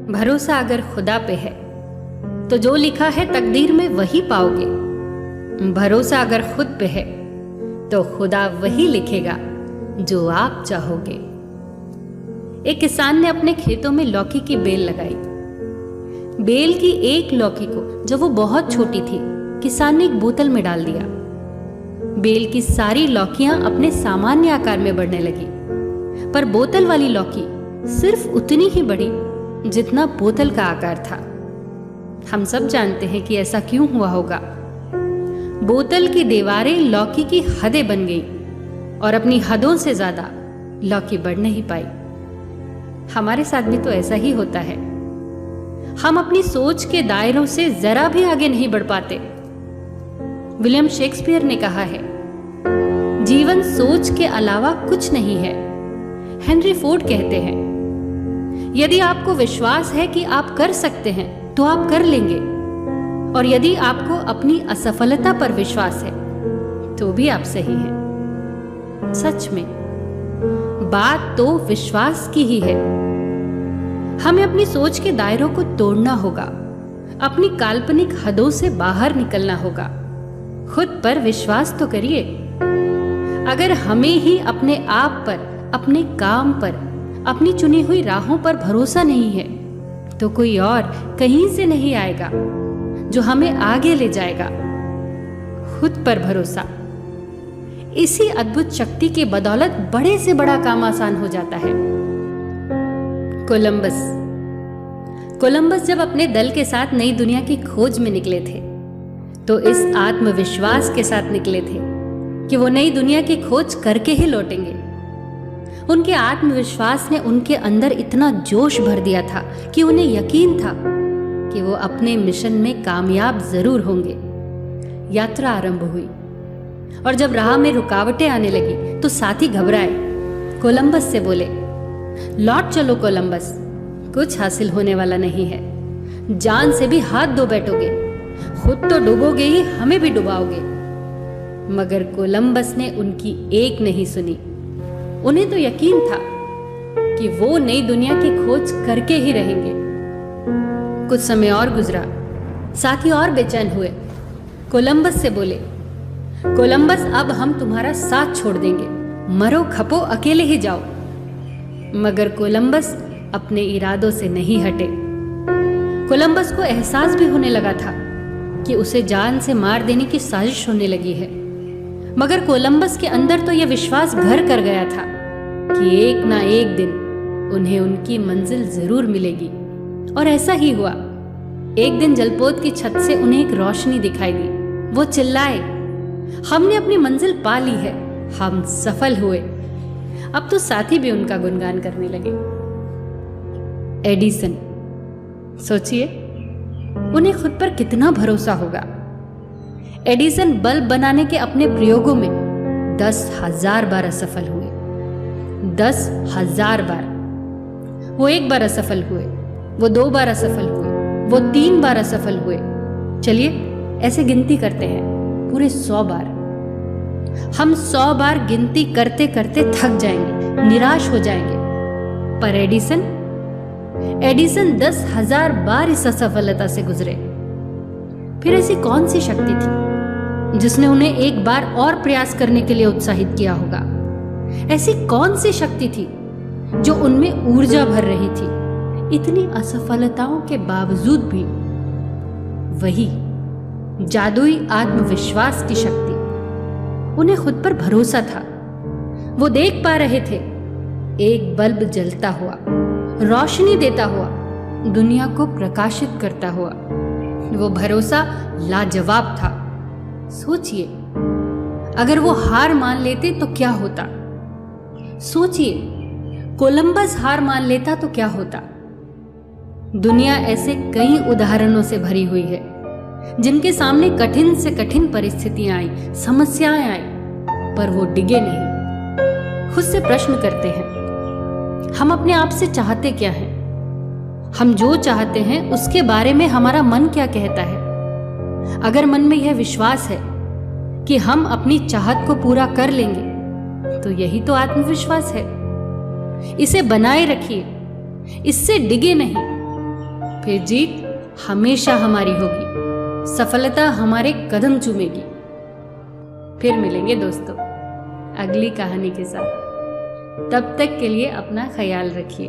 भरोसा अगर खुदा पे है तो जो लिखा है तकदीर में वही पाओगे। भरोसा अगर खुद पे है तो खुदा वही लिखेगा जो आप चाहोगे। एक किसान ने अपने खेतों में लौकी की बेल लगाई। बेल की एक लौकी को जब वो बहुत छोटी थी, किसान ने एक बोतल में डाल दिया। बेल की सारी लौकियां अपने सामान्य आकार में बढ़ने लगी, पर बोतल वाली लौकी सिर्फ उतनी ही बढ़ी जितना बोतल का आकार था। हम सब जानते हैं कि ऐसा क्यों हुआ होगा। बोतल की दीवारें लौकी की हदें बन गई और अपनी हदों से ज्यादा लौकी बढ़ नहीं पाई। हमारे साथ भी तो ऐसा ही होता है। हम अपनी सोच के दायरों से जरा भी आगे नहीं बढ़ पाते। विलियम शेक्सपियर ने कहा है, जीवन सोच के अलावा कुछ नहीं है। हेनरी फोर्ड कहते हैं, यदि आपको विश्वास है कि आप कर सकते हैं तो आप कर लेंगे, और यदि आपको अपनी असफलता पर विश्वास है तो भी आप सही हैं। सच में बात तो विश्वास की ही है। हमें अपनी सोच के दायरों को तोड़ना होगा, अपनी काल्पनिक हदों से बाहर निकलना होगा। खुद पर विश्वास तो करिए। अगर हमें ही अपने आप पर, अपने काम पर, अपनी चुनी हुई राहों पर भरोसा नहीं है तो कोई और कहीं से नहीं आएगा जो हमें आगे ले जाएगा। खुद पर भरोसा, इसी अद्भुत शक्ति की बदौलत बड़े से बड़ा काम आसान हो जाता है। कोलंबस जब अपने दल के साथ नई दुनिया की खोज में निकले थे तो इस आत्मविश्वास के साथ निकले थे कि वो नई दुनिया की खोज करके ही लौटेंगे। उनके आत्मविश्वास ने उनके अंदर इतना जोश भर दिया था कि उन्हें यकीन था कि वो अपने मिशन में कामयाब जरूर होंगे। यात्रा आरंभ हुई और जब राह में रुकावटें आने लगी तो साथी घबराए। कोलंबस से बोले, लौट चलो कोलंबस, कुछ हासिल होने वाला नहीं है। जान से भी हाथ धो बैठोगे, खुद तो डूबोगे ही, हमें भी डुबाओगे। मगर कोलंबस ने उनकी एक नहीं सुनी। उन्हें तो यकीन था कि वो नई दुनिया की खोज करके ही रहेंगे। कुछ समय और गुजरा, साथी और बेचैन हुए। कोलंबस से बोले, कोलंबस अब हम तुम्हारा साथ छोड़ देंगे, मरो खपो अकेले ही जाओ। मगर कोलंबस अपने इरादों से नहीं हटे। कोलंबस को एहसास भी होने लगा था कि उसे जान से मार देने की साजिश होने लगी है। मगर कोलंबस के अंदर तो यह विश्वास घर कर गया था कि एक ना एक दिन उन्हें उनकी मंजिल जरूर मिलेगी। और ऐसा ही हुआ। एक दिन जलपोत की छत से उन्हें एक रोशनी दिखाई दी। वो चिल्लाए, हमने अपनी मंजिल पा ली है, हम सफल हुए। अब तो साथी भी उनका गुणगान करने लगे। एडिसन, सोचिए उन्हें खुद पर कितना भरोसा होगा। एडिसन बल्ब बनाने के अपने प्रयोगों में 10,000 बार असफल हुए। 10,000 बार। वो एक बार असफल हुए, वो 2 बार असफल हुए, वो 3 बार असफल हुए। चलिए ऐसे गिनती करते हैं, पूरे 100 बार। हम 100 बार गिनती करते करते थक जाएंगे, निराश हो जाएंगे। पर एडिसन 10,000 बार इस असफलता से गुजरे। फिर ऐसी कौन सी शक्ति थी जिसने उन्हें एक बार और प्रयास करने के लिए उत्साहित किया होगा? ऐसी कौन सी शक्ति थी जो उनमें ऊर्जा भर रही थी इतनी असफलताओं के बावजूद भी? वही जादुई आत्मविश्वास की शक्ति। उन्हें खुद पर भरोसा था। वो देख पा रहे थे एक बल्ब जलता हुआ, रोशनी देता हुआ, दुनिया को प्रकाशित करता हुआ। वो भरोसा लाजवाब था। सोचिए अगर वो हार मान लेते तो क्या होता? सोचिए कोलंबस हार मान लेता तो क्या होता? दुनिया ऐसे कई उदाहरणों से भरी हुई है जिनके सामने कठिन से कठिन परिस्थितियां आई, समस्याएं आई, पर वो डिगे नहीं। खुद से प्रश्न करते हैं, हम अपने आप से चाहते क्या हैं? हम जो चाहते हैं उसके बारे में हमारा मन क्या कहता है? अगर मन में यह विश्वास है कि हम अपनी चाहत को पूरा कर लेंगे तो यही तो आत्मविश्वास है। इसे बनाए रखिए, इससे डिगे नहीं। फिर जीत हमेशा हमारी होगी, सफलता हमारे कदम चूमेगी। फिर मिलेंगे दोस्तों अगली कहानी के साथ। तब तक के लिए अपना ख्याल रखिए।